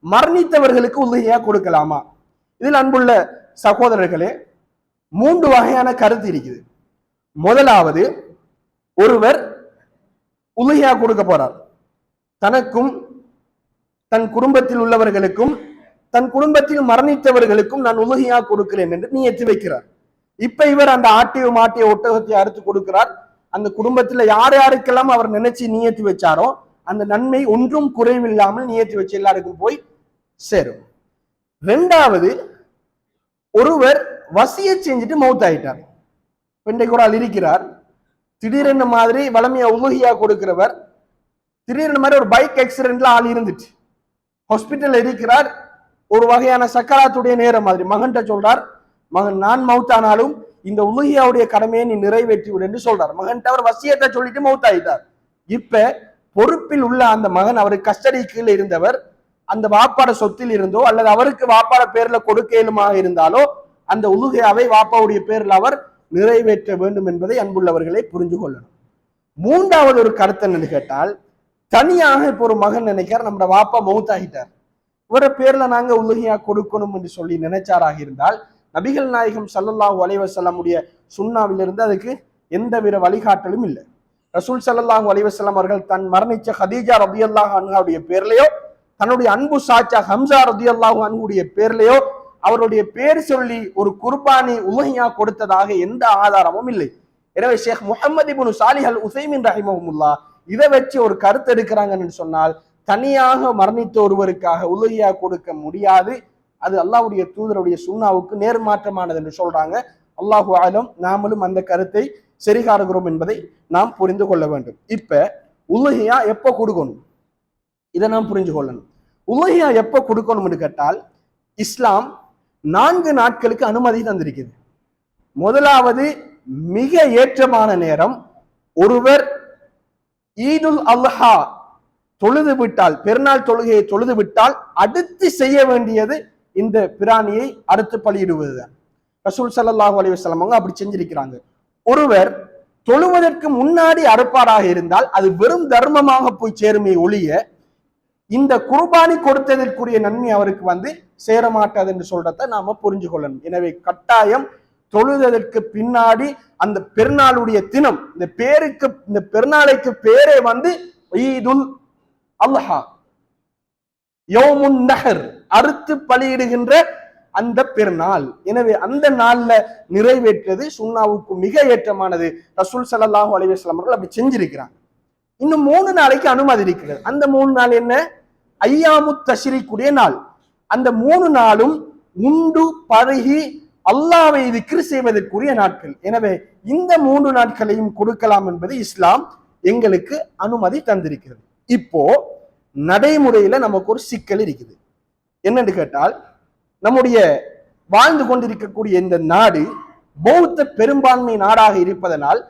மரணித்தவர்களுக்கு உலகியா கொடுக்கலாமா? இதில் அன்புள்ள சகோதரர்களே 3 வகையான கருத்து இருக்குது. முதலாவது, ஒருவர் உலகியா கொடுக்க போறார், தனக்கும் தன் குடும்பத்தில் உள்ளவர்களுக்கும் தன் குடும்பத்தில் மரணித்தவர்களுக்கும் நான் உலகியா கொடுக்கிறேன் என்று நியத்து வைக்கிறார். இப்ப இவர் அந்த ஆட்டிய மாட்டிய ஒட்டகத்தை அறுத்து கொடுக்கிறார். அந்த குடும்பத்துல யார் யாருக்கெல்லாம் அவர் நினைச்சு நியத்து வச்சாரோ அந்த நன்மை ஒன்றும் குறைவில்லாமல் நியத்து வச்சு எல்லாருக்கும் போய் சேரும். 2வது, ஒருவர் வசிய செஞ்சுட்டு மௌத் ஆயிட்டார். இன்றைக்கு ஒரு ஆள் இருக்கிறார், திடீரென மாதிரி வளமையா உலகியா கொடுக்கிறவர், திடீரென மாதிரி ஒரு பைக் ஆக்சிடென்ட்ல ஆள் இருந்துட்டு ஹாஸ்பிட்டல் இருக்கிறார். ஒரு வகையான சக்கராத்துடைய நேரம் மாதிரி மகன்கிட்ட சொல்றார், மகன் நான் மௌத்தானாலும் இந்த உலகியாவுடைய கடமையை நீ நிறைவேற்றி விடு என்று சொல்றார். மகன்கிட்ட அவர் வசியத்தை சொல்லிட்டு மௌத் ஆயிட்டார். இப்ப பொறுப்பில் உள்ள அந்த மகன், அவருக்கு கஸ்டடி கீழே இருந்தவர், அந்த வாப்பாட சொத்தில் இருந்தோ அல்லது அவருக்கு வாப்பாட பேர்ல கொடுக்க இயலுமாக இருந்தாலோ அந்த உலகியாவை வாப்பாவுடைய பேரில் அவர் நிறைவேற்ற வேண்டும் என்பதை அன்புள்ளவர்களை புரிஞ்சு கொள்ளணும். 3வது ஒரு கருத்து என்னன்னு கேட்டால், தனியாக இப்போ ஒரு மகன் நினைக்கிறார், நம்ம வாப்பா மௌத் ஆகிட்டார், இவர பேர்ல நாங்க உலகியா கொடுக்கணும் என்று சொல்லி நினைச்சாராக இருந்தால் நபிகள் நாயகம் ஸல்லல்லாஹு அலைஹி வஸல்லமுடைய சுன்னாவிலிருந்து அதுக்கு எந்தவித வழிகாட்டலும் இல்லை. ரசூல் ஸல்லல்லாஹு அலைஹி வஸல்லம் அவர்கள் தன் மரணிச்ச ஹதீஜா ரலியல்லாஹு அன்ஹாவுடைய பேர்லயோ தன்னுடைய அன்பு சாச்சா ஹம்சா ரலியல்லாஹு அன்ஹுடைய பேர்லயோ அவருடைய பேர் சொல்லி ஒரு குர்பானி உலகியா கொடுத்ததாக எந்த ஆதாரமும் இல்லை. எனவே ஷேக் முஹம்மது இப்னு சாலிஹ் அல் உஸைமின் ரஹிமஹுல்லாஹ் இதை வச்சு ஒரு கருத்து எடுக்கிறாங்கன்னு சொன்னால், தனியாக மரணித்த ஒருவருக்காக உலகியா கொடுக்க முடியாது, அது அல்லாஹ்வுடைய தூதருடைய சுன்னாவுக்கு நேர்மாற்றமானது என்று சொல்றாங்க. அல்லாஹு ஆலம், நாமளும் அந்த கருத்தை சரிகாருகிறோம் என்பதை நாம் புரிந்து கொள்ள வேண்டும். இப்ப உலகியா எப்ப கொடுக்கணும் இதை நாம் புரிஞ்சு கொள்ளணும். உலகியா எப்ப கொடுக்கணும்னு கேட்டால், இஸ்லாம் 4 நாட்களுக்கு அனுமதி தந்திருக்குது. முதலாவது மிக ஏற்றமான நேரம், ஒருவர் ஈதுல் அல்ஹா தொழுது விட்டால், பெருநாள் தொழுகையை தொழுது விட்டால் அடுத்து செய்ய வேண்டியது இந்த பிராணியை அறுத்து பலியிடுவதுதான். ரசூல் ஸல்லல்லாஹு அலைஹி வஸல்லம் அவங்க அப்படி செஞ்சிருக்கிறாங்க. ஒருவர் தொழுவதற்கு முன்னாடி அறுப்பாராக இருந்தால் அது வெறும் தர்மமாக போய் சேருமே ஒழிய இந்த குர்பானி கொடுத்ததற்குரிய நன்மை அவருக்கு சேரமாட்டாது என்று சொல்றத நாம புரிஞ்சு கொள்ளணும். எனவே கட்டாயம் தொழுதற்கு பின்னாடி அந்த பெருநாளுடைய தினம், இந்த பெருநாளைக்கு பேரே ஈதுல் அல்ஹா, யௌமுன் நஹர், அறுத்து பலியிடுகின்ற அந்த பெருநாள். எனவே அந்த நாள்ல நிறைவேற்றது சுன்னாவுக்கு மிக ஏற்றமானது. ரசூல் ஸல்லல்லாஹு அலைஹி வஸல்லம் அவர்கள் அப்படி செஞ்சிருக்கிறாங்க. இன்னும் 3 நாளைக்கு அனுமதி இருக்கிறது. அந்த 3 நாள் என்ன? ஐயாமு தஷ்ரீக்குடைய நாள். அந்த 3 நாளும் உண்டு பருகி அல்லாஹ்வை திக்ர் செய்வதற்குரிய நாட்கள். எனவே இந்த 3 நாட்களையும் கொடுக்கலாம் என்பது இஸ்லாம் எங்களுக்கு அனுமதி தந்திருக்கிறது. இப்போ நடைமுறையில நமக்கு ஒரு சிக்கல் இருக்குது. என்னன்னு கேட்டால், நம்முடைய வாழ்ந்து கொண்டிருக்கக்கூடிய இந்த நாடு பௌத்த பெரும்பான்மை நாடாக இருப்பதனால்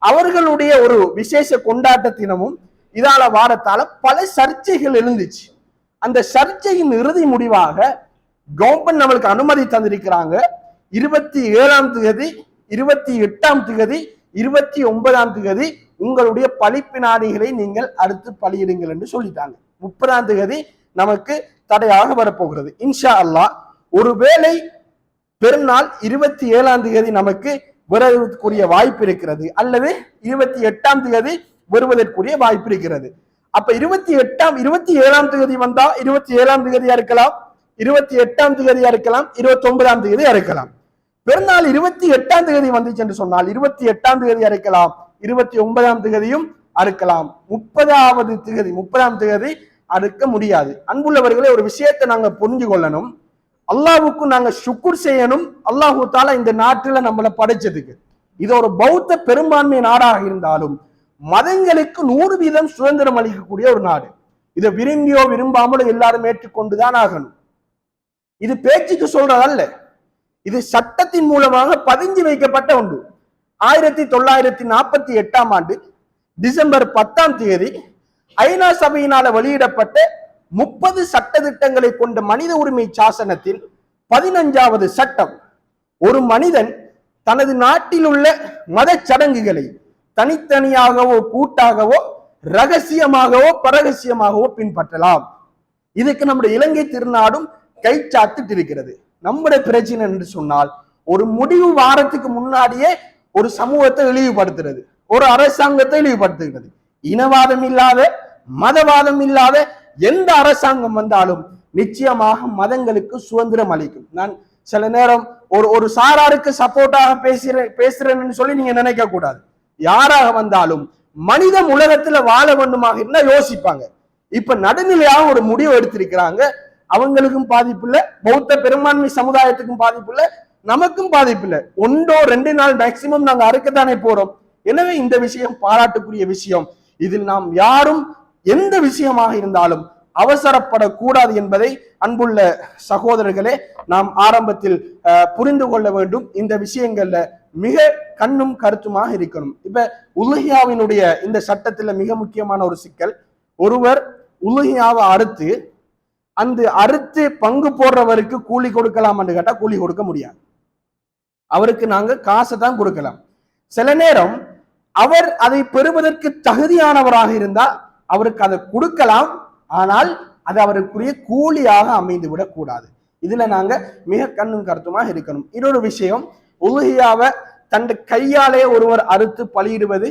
அவர்களுடைய ஒரு விசேஷ கொண்டாட்ட தினமும் இதால வாரத்தால பல சர்ச்சைகள் எழுந்துச்சு. அந்த சர்ச்சையின் இறுதி முடிவாக கவர்மெண்ட் நம்மளுக்கு அனுமதி தந்திருக்கிறாங்க. 27ஆம் தேதி, 28ஆம் தேதி, 29ஆம் தேதி உங்களுடைய பழிப்பினாடிகளை நீங்கள் அறுத்து பலியிடுங்கள் என்று சொல்லிட்டாங்க. 30ஆம் தேதி நமக்கு தடையாக வரப்போகிறது. இன்ஷா அல்லாஹ் ஒருவேளை பெருநாள் 27ஆம் தேதி நமக்கு வருவதற்குரிய வாய்ப்பு இருக்கிறது, அல்லது 28ஆம் தேதி வருவதற்குரிய வாய்ப்பு இருக்கிறது. அப்ப 27ஆம் தேதி வந்தா 27ஆம் தேதியா இருக்கலாம், 28ஆம் தேதியா இருக்கலாம், 29ஆம் தேதியா இருக்கலாம். பெருநாள் 28ஆம் தேதி வந்துச்சு என்று சொன்னால் 28ஆம் தேதி அறுக்கலாம், 29ஆம் தேதியும் அறுக்கலாம். 30ஆம் தேதி அறுக்க முடியாது. அன்புள்ளவர்களே, ஒரு விஷயத்தை நாங்க புரிஞ்சு கொள்ளணும். அல்லாஹ்வுக்கு நாங்க ஷுக்குர் செய்யணும். அல்லாஹு தாலா இந்த நாட்டுல நம்மளை படைச்சதுக்கு. இது ஒரு பௌத்த பெரும்பான்மை நாடாக இருந்தாலும் மதங்களுக்கு 100% சுதந்திரம் அளிக்கக்கூடிய ஒரு நாடு. இதை விரும்பியோ விரும்பாமலோ எல்லாரும் ஏற்றுக்கொண்டுதான் ஆகணும். இது பேச்சுக்கு சொல்றதல்ல, இது சட்டத்தின் மூலமாக பதிஞ்சு வைக்கப்பட்ட ஒன்று. 1948ஆம் ஆண்டு டிசம்பர் 10ஆம் தேதி ஐநா சபையினால வெளியிடப்பட்ட 30 சட்ட திட்டங்களை கொண்ட மனித உரிமை சாசனத்தில் 15வது சட்டம், ஒரு மனிதன் தனது நாட்டில் உள்ள மத சடங்குகளை தனித்தனியாகவோ கூட்டாகவோ ரகசியமாகவோ பரகசியமாகவோ பின்பற்றலாம். இதுக்கு நம்முடைய இலங்கை திருநாடும் கை சாத்திட்டு இருக்கிறது. நம்முடைய பிரச்சனை என்று சொன்னால், ஒரு முடிவு வாரத்துக்கு முன்னாடியே ஒரு சமூகத்தை இழிவுபடுத்துறது, ஒரு அரசாங்கத்தை இழிவுபடுத்துகிறது. இனவாதம் இல்லாத, மதவாதம் இல்லாத எந்த அரசாங்கம் வந்தாலும் நிச்சயமாக மதங்களுக்கு சுதந்திரம் அளிக்கும். நான் சில நேரம் ஒரு சாராருக்கு சப்போர்ட்டாக பேசுறேன்னு சொல்லி நீங்க நினைக்க கூடாது. யாராக வந்தாலும் மனிதம் உலகத்துல வாழ வேண்டுமாக இருந்தா யோசிப்பாங்க. இப்ப நடுநிலையாக ஒரு முடிவு எடுத்திருக்கிறாங்க. அவங்களுக்கும் பாதிப்பு இல்லை, பௌத்த பெரும்பான்மை சமுதாயத்துக்கும் பாதிப்பு இல்லை, நமக்கும் பாதிப்பு இல்லை. 1-2 நாள் மேக்சிமம் நாங்க அறுக்கத்தானே போறோம். எனவே இந்த விஷயம் பாராட்டுக்குரிய விஷயம். இதில் நாம் யாரும் எந்த விஷயமாக இருந்தாலும் அவசரப்படக்கூடாது என்பதை அன்புள்ள சகோதரர்களே நாம் ஆரம்பத்தில் புரிந்து கொள்ள வேண்டும். இந்த விஷயங்கள்ல மிக கண்ணும் கருத்துமாக இருக்கணும். இப்ப உலுஹியாவினுடைய இந்த சட்டத்துல மிக முக்கியமான ஒரு சிக்கல், ஒருவர் உலுஹியாவை அறுத்து பங்கு போடுறவருக்கு கூலி கொடுக்கலாம் என்று கேட்டா கூலி கொடுக்க முடியாது. அவருக்கு நாங்க காசை தான் கொடுக்கலாம். சில நேரம் அவர் அதை பெறுவதற்கு தகுதியானவராக இருந்தா அவருக்கு அதை கொடுக்கலாம், ஆனால் அது அவருக்குரிய கூலியாக அமைந்து விடக் கூடாது. இதுல நாங்க மிக கண்ணும் கருத்துமாக இருக்கணும். இன்னொரு விஷயம், உலுஹியாவை தன் கையாலே ஒருவர் அறுத்து பலியிடுவது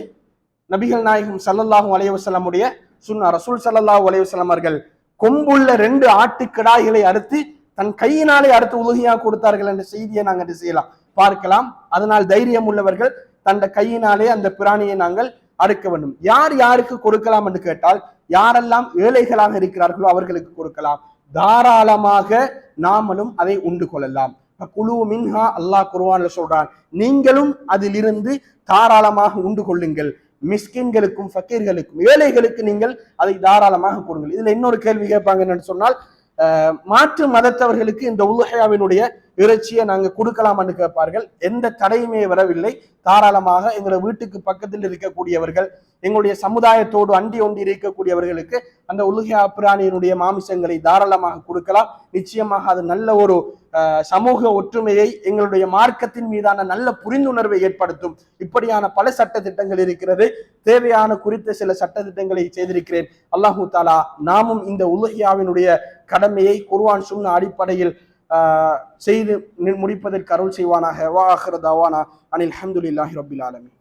நபிகள் நாயகம் ஸல்லல்லாஹு அலைஹி வஸல்லம் உடைய சுன்னா. ரசூல் ஸல்லல்லாஹு அலைஹி வஸல்லம் அவர்கள் கொம்புள்ள 2 ஆட்டுக்கிடாய்களை அறுத்து தன் கையினாலே அறுத்து உலுஹியா கொடுத்தார்கள் என்ற செய்தியை நாங்கள் செய்யலாம், பார்க்கலாம். அதனால் தைரியம் உள்ளவர்கள் தன் கையினாலே அந்த பிராணியை நாங்கள் அறுக்க வேண்டும். யார் யாருக்கு கொடுக்கலாம் என்று கேட்டால், யாரெல்லாம் ஏழைகளாக இருக்கிறார்களோ அவர்களுக்கு கொடுக்கலாம். தாராளமாக நாமளும் அதை உண்டு கொள்ளலாம். குழு மின்ஹா, அல்லாஹ் குர்ஆன்ல சொல்றான், நீங்களும் அதிலிருந்து தாராளமாக உண்டு கொள்ளுங்கள். மிஸ்கின்களுக்கும் ஃபக்கீர்களுக்கும் ஏழைகளுக்கு நீங்கள் அதை தாராளமாக கொடுங்கள். இதுல இன்னொரு கேள்வி கேட்பாங்க என்னன்னு சொன்னால், மாற்று மதத்தவர்களுக்கு இந்த உலுஹியாவினுடைய இறைச்சியை நாங்க கொடுக்கலாம்னு கேட்பார்கள். எந்த தடையுமே வரவில்லை. தாராளமாக எங்களை வீட்டுக்கு பக்கத்தில் இருக்கக்கூடியவர்கள், எங்களுடைய சமுதாயத்தோடு அண்டி ஒண்டி இருக்கக்கூடியவர்களுக்கு அந்த உலுஹியா பிராணியினுடைய மாமிசங்களை தாராளமாக கொடுக்கலாம். நிச்சயமாக அது நல்ல ஒரு சமூக ஒற்றுமையை, எங்களுடைய மார்க்கத்தின் மீதான நல்ல புரிந்துணர்வை ஏற்படுத்தும். இப்படியான பல சட்ட திட்டங்கள் இருக்கிறது. தேவையான குறித்த சில சட்ட திட்டங்களை செய்திருக்கிறேன். அல்லாஹு தாலா நாமும் இந்த உலுஹியாவினுடைய கடமையை குர்ஆன் சுன்னா அடிப்படையில் செய்து முடிப்பதற்கு அருள் செய்வானாக. வா ஆகிரு தஅவானா அனில் ஹம்துலில்லாஹி ரப்பில் ஆலமீன்.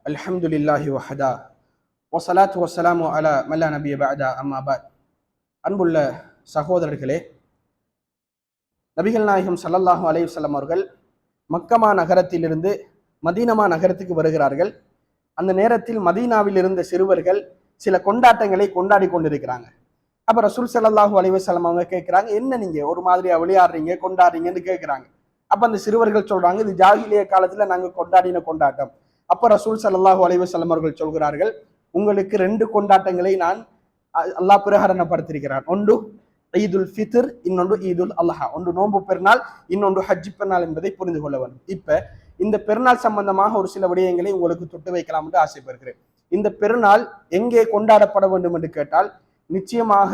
அல்ஹம்துலில்லாஹி வஹதா வஸ்ஸலாத்து வஸ்ஸலாமு அலா மல்லா நபிய பஅதா அம்மா பஅத். அன்புள்ள சகோதரர்களே, நபிகள் நாயகம் ஸல்லல்லாஹு அலைஹி வஸல்லம் அவர்கள் மக்கமா நகரத்திலிருந்து மதீனமா நகரத்துக்கு வருகிறார்கள். அந்த நேரத்தில் மதீனாவில் இருந்த சிறுவர்கள் சில கொண்டாட்டங்களை கொண்டாடி கொண்டிருக்கிறாங்க. அப்ப ரசூல் ஸல்லல்லாஹு அலைஹி வஸல்லம் அவங்க கேட்கிறாங்க, என்ன நீங்க ஒரு மாதிரியா விளையாடுறீங்க கொண்டாடுறீங்கன்னு கேட்கிறாங்க. அப்ப அந்த சிறுவர்கள் சொல்றாங்க, இது ஜாகிலிய காலத்துல நாங்க கொண்டாடின கொண்டாட்டம். அப்ப ரசூல் ஸல்லல்லாஹு அலைஹி வஸல்லம் அவர்கள் சொல்கிறார்கள், உங்களுக்கு 2 கொண்டாட்டங்களை நான் அல்லாஹ் பிரகடனப்படுத்தியிருக்கிறான். ஒன்று ஈதுல் ஃபித்ர், இன்னொன்று ஈதுல் அல்ஹா. ஒன்று நோன்பு பெருநாள், இன்னொன்று ஹஜ் பெருநாள் என்பதை புரிந்து கொள்ள வேண்டும். இப்ப இந்த பெருநாள் சம்பந்தமாக ஒரு சில விடயங்களை உங்களுக்கு தொட்டு வைக்கலாம் என்று ஆசைப்படுகிறேன். இந்த பெருநாள் எங்கே கொண்டாடப்பட வேண்டும் என்று கேட்டால், நிச்சயமாக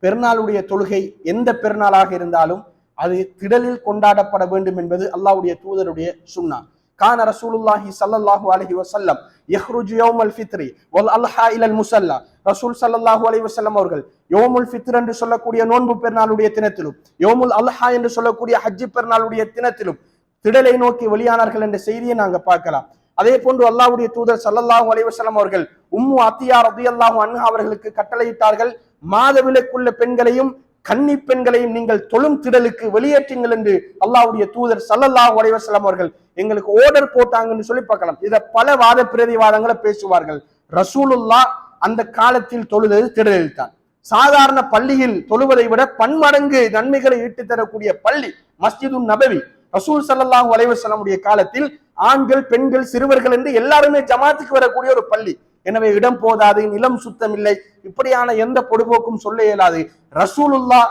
பெருநாளுடைய தொழுகை எந்த பெருநாளாக இருந்தாலும் அது திடலில் கொண்டாடப்பட வேண்டும் என்பது அல்லாஹ்வுடைய தூதருடைய சுன்னா. கான ரசூலுல்லாஹி ஸல்லல்லாஹு அலைஹி வஸல்லம் யஹ்ருஜு யௌமல் ஃபித்ரி வல் அல்ஹா இலல் முஸல்லா. ரசூல் ஸல்லல்லாஹு அலைஹி வஸல்லம் அவர்கள் யௌமுல் ஃபித்ர் என்று சொல்லக்கூடிய நோன்பு பெருநாளுடைய தினத்திலும், யௌமுல் அல்ஹா என்று சொல்லக்கூடிய ஹஜ் பெருநாளுடைய தினத்திலும் திடலை நோக்கி வெளியானார்கள் என்ற செய்தியை நாங்க பார்க்கலாம். அதே போன்று அல்லாஹ்வுடைய தூதர் ஸல்லல்லாஹு அலைஹி வஸல்லம் அவர்கள் உம்மு அத்தியா ரலியல்லாஹு அன்ஹா அவர்களுக்கு கட்டளையிட்டார்கள், மாதவிலக்குள்ள பெண்களையும் கன்னி பெண்களையும் நீங்கள் தொழும் திடலுக்கு வெளியேற்றுங்கள் என்று அல்லாஹ்வுடைய தூதர் ஸல்லல்லாஹு அலைஹி வஸல்லம் அவர்கள் எங்களுக்கு ஆர்டர் போட்டாங்கன்னு சொல்லி பார்க்கலாம். இத பல வாத பிரதிவாதங்களை பேசுவார்கள். ரசூலுல்லாஹ் அந்த காலத்தில் தொழுதது திடலில் தான். சாதாரண பள்ளியில் தொழுவதை விட பன்மடங்கு நன்மைகளை ஈட்டு தரக்கூடிய பள்ளி மஸ்ஜிதுன் நபவி. ரசூல் ஸல்லல்லாஹு அலைஹி வஸல்லம் உடைய காலத்தில் ஆண்கள் பெண்கள் சிறுவர்கள் என்று எல்லாருமே ஜமாத்துக்கு வரக்கூடிய ஒரு பள்ளி. எனவே இடம் போதாது, நிலம் சுத்தம் இல்லை, இப்படியான எந்த பொடுபோக்கும் சொல்ல இயலாது. ரசூலுல்லாஹ்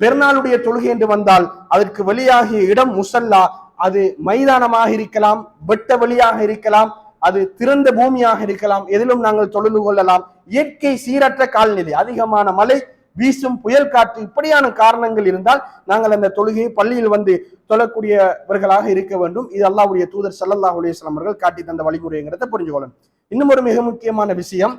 பெருநாளுடைய தொழுகை என்று வந்தால் அதற்கு வெளியாகிய இடம் முசல்லா. அது மைதானமாக இருக்கலாம், வெட்ட வெளியாக இருக்கலாம், அது திறந்த பூமியாக இருக்கலாம், எதிலும் நாங்கள் தொழுது கொள்ளலாம். இயற்கை சீரற்ற காலநிலை, அதிகமான மழை, வீசும் புயல் காற்று, இப்படியான காரணங்கள் இருந்தால் நாங்கள் அந்த தொழுகையை பள்ளியில் வந்து தொழக்கூடியவர்களாக இருக்க வேண்டும். இது அல்லாஹ்வுடைய தூதர் ஸல்லல்லாஹு அலைஹி வஸல்லம் அவர்கள் காட்டி தந்த வழிமுறைங்கிறத புரிஞ்சுக்கொள்ளணும். இன்னும் ஒரு மிக முக்கியமான விஷயம்,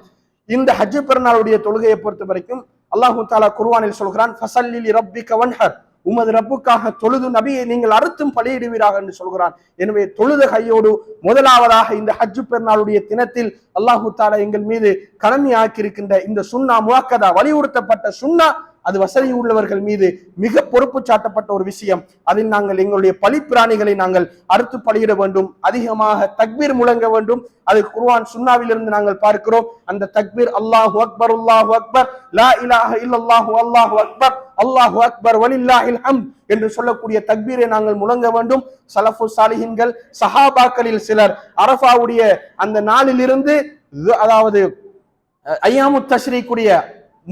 இந்த ஹஜ் பெருநாளுடைய தொழுகையை பொறுத்த வரைக்கும் அல்லாஹு தஆலா குர்ஆனில் சொல்கிறான், ஃபஸல்லி லிரப்பிக வன்ஹர், உமது ரப்புக்காக தொழுது நபியை நீங்கள் அறுத்தும் பலியிடுவீராக என்று சொல்கிறான். எனவே தொழுத கையோடு முதலாவதாக இந்த ஹஜ் பெருநாளுடைய தினத்தில் அல்லாஹு தஆலா எங்கள் மீது கடமையாக்கி இருக்கின்ற இந்த சுன்னா முஅக்கதா, வலியுறுத்தப்பட்ட சுன்னா, அது வசதி உள்ளவர்கள் மீது மிக பொறுப்பு சாட்டப்பட்ட ஒரு விஷயம். அதில் நாங்கள் எங்களுடைய பலிப்பிராணிகளை நாங்கள் அறுத்து பலியிட வேண்டும். அதிகமாக தக்பீர் முழங்க வேண்டும். அது குர்ஆன் சுன்னாவில் இருந்து நாங்கள் பார்க்கிறோம். அந்த தக்பீர் அல்லாஹு அக்பர் அல்லாஹு அக்பர் லா இலாஹ இல்லல்லாஹு அல்லாஹு அக்பர் அல்லாஹு அக்பர் வலில்லாஹில் ஹம்த் என்று சொல்லக்கூடிய தக்பீரை நாங்கள் முழங்க வேண்டும். சலஃபு சாலிஹின்கள் சஹாபாக்களில் சிலர் அரஃபாவுடைய அந்த நாளிலிருந்து, அதாவது ஐயாமு தஷ்ரீக்குடைய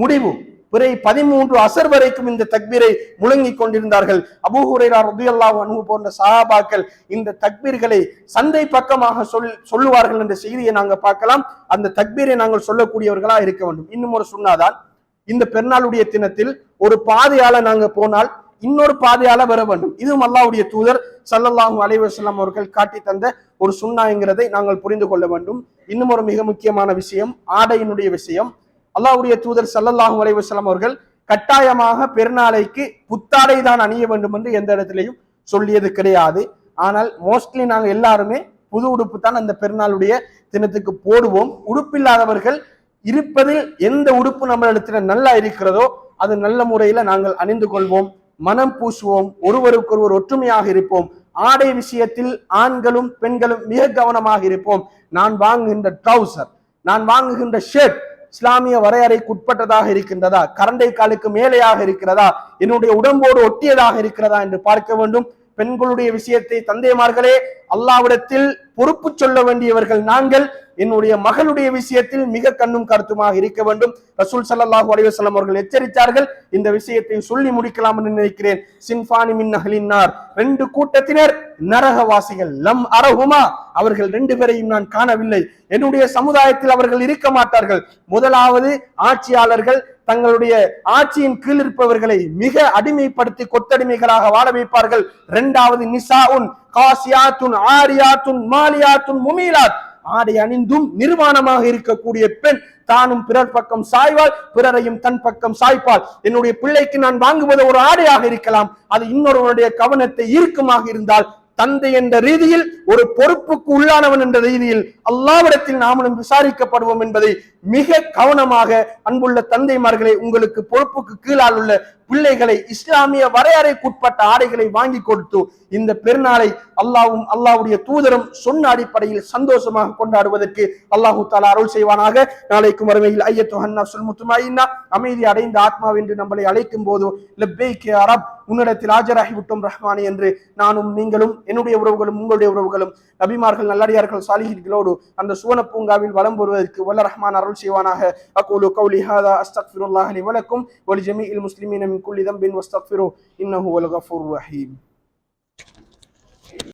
முடிவு பிறை 13 அசர் வரைக்கும் இந்த தக்பீரை முழங்கிக் கொண்டிருந்தார்கள். அபூ ஹுரைரா ரலியல்லாஹு அன்ஹு போன்ற சஹாபாக்கள் இந்த தக்பீர்களை சந்தை பக்கமாக சொல்லுவார்கள் என்ற செய்தியை நாங்கள் பார்க்கலாம். அந்த தக்பீரை நாங்கள் சொல்லக்கூடியவர்களா இருக்க வேண்டும். இன்னும் ஒரு சுன்னாதான், இந்த பெருநாளுடைய தினத்தில் ஒரு பாதையால நாங்க போனால் இன்னொரு பாதையால வர வேண்டும். இதுவும் அல்லாஹ்வுடைய தூதர் ஸல்லல்லாஹு அலைஹி வஸல்லம் அவர்கள் காட்டி தந்த ஒரு சுன்னாங்கிறதை நாங்கள் புரிந்து கொள்ள வேண்டும். இன்னும் ஒரு மிக முக்கியமான விஷயம், ஆடையினுடைய விஷயம். அல்லாஹ்வுடைய தூதர் ஸல்லல்லாஹு அலைஹி வஸல்லம் அவர்கள் கட்டாயமாக பெருநாளைக்கு புத்தாடை தான் அணிய வேண்டும் என்று எந்த இடத்திலையும் சொல்லியது கிடையாது. ஆனால் மோஸ்ட்லி நாங்கள் எல்லாருமே புது உடுப்பு தான் அந்த பெருநாளுடைய தினத்துக்கு போடுவோம். உடுப்பில்லாதவர்கள் இருப்பதில் எந்த உடுப்பு நம்மளிடத்துல நல்லா இருக்கிறதோ அது நல்ல முறையில நாங்கள் அணிந்து கொள்வோம், மனம் பூசுவோம், ஒருவருக்கொருவர் ஒற்றுமையாக இருப்போம். ஆடை விஷயத்தில் ஆண்களும் பெண்களும் மிக கவனமாக இருப்போம். நான் வாங்குகின்ற ட்ரௌசர், நான் வாங்குகின்ற ஷர்ட் இஸ்லாமிய வரையறைக்கு உட்பட்டதாக இருக்கின்றதா, கரண்டை காலுக்கு மேலேயாக இருக்கிறதா, என்னுடைய உடம்போடு ஒட்டியதாக இருக்கிறதா என்று பார்க்க வேண்டும். பெண்களுடைய விஷயத்தை தந்தைமார்களே அல்லாஹ்விடத்தில் பொறுப்பு சொல்ல வேண்டியவர்கள் நாங்கள். என்னுடைய மகளுடைய விஷயத்தில் மிக கண்ணும் கருத்துமாக இருக்க வேண்டும். ரசூல் ஸல்லல்லாஹு அலைஹி வஸல்லம் அவர்கள் எச்சரித்தார்கள். இந்த விஷயத்தை சொல்லி முடிக்கலாம் என்று நினைக்கிறேன். சின்ஃபானி மின் அஹ்லின் நார், 2 கூட்டத்தினர் நரகவாசிகள். லம் அரஹுமா, அவர்கள் 2 பேரையும் நான் காணவில்லை. என்னுடைய சமுதாயத்தில் அவர்கள் இருக்க மாட்டார்கள். முதலாவது ஆட்சியாளர்கள் தங்களுடைய ஆட்சியின் கீழ் இருப்பவர்களை மிக அடிமைப்படுத்தி கொத்தடிமைகளாக வாழ வைப்பார்கள். 2வது நிசாஉன் காசியாத்துன் ஆரியாத்துன் மாலியாத்துன் முமீலாத், ஆடை அணிந்தும் நிர்வாணமாக இருக்கக்கூடிய பெண் தானும் பிறர் பக்கம் சாய்வாள், பிறரையும் தன் பக்கம் சாய்ப்பாள். என்னுடைய பிள்ளைக்கு நான் வாங்குவது ஒரு ஆடையாக இருக்கலாம், அது இன்னொருவருடைய கவனத்தை ஈர்க்குமாக இருந்தால் தந்தை என்ற ரீதியில் ஒரு பொறுப்புக்கு உள்ளானவன் என்ற ரீதியில் அல்லாஹ்விடத்தில் நாமளும் விசாரிக்கப்படுவோம் என்பதை மிக கவனமாக அன்புள்ள தந்தைமார்களை உங்களுக்கு பொறுப்புக்கு கீழால் உள்ள பிள்ளைகளை இஸ்லாமிய வரையறைக்குட்பட்ட ஆடைகளை வாங்கி கொடுத்து இந்த பெருநாளை அல்லாஹ்வும் அல்லாஹ்வுடைய தூதரும் சொன்ன அடிப்படையில் சந்தோஷமாக கொண்டாடுவதற்கு அல்லாஹு தஆலா அருள் செய்வானாக. நாளைக்கு மறுமையில் ஐயத்துஹன் நஃப்ஸுல் முத்மஇன்னா அமைதி அடைந்த ஆத்மா என்று நம்மளை அழைக்கும் போது லப்பைக் யா ரப் உன்னிடத்தில் ஆஜராகிவிட்டோம் ரஹ்மானே என்று நானும் நீங்களும் என்னுடைய உறவுகளும் உங்களுடைய உறவுகளும் நபிமார்கள் நல்லடியார்கள் சாலிஹீன்களோடு அந்த சுவன பூங்காவில் வலம் பெறுவதற்கு வல்ல ரஹ்மான் அருள் செய்வானாக. அகூலு கௌலி ஹாதா அஸ்தக்ஃபிருல்லாஹ் லி வலக்கும் வ லிஜமீஇல் முஸ்லிமீன மின் குல்லி தம்பின் வஸ்தக்ஃபிரு இன்னஹு வல் கஃபூர் ரஹீம்.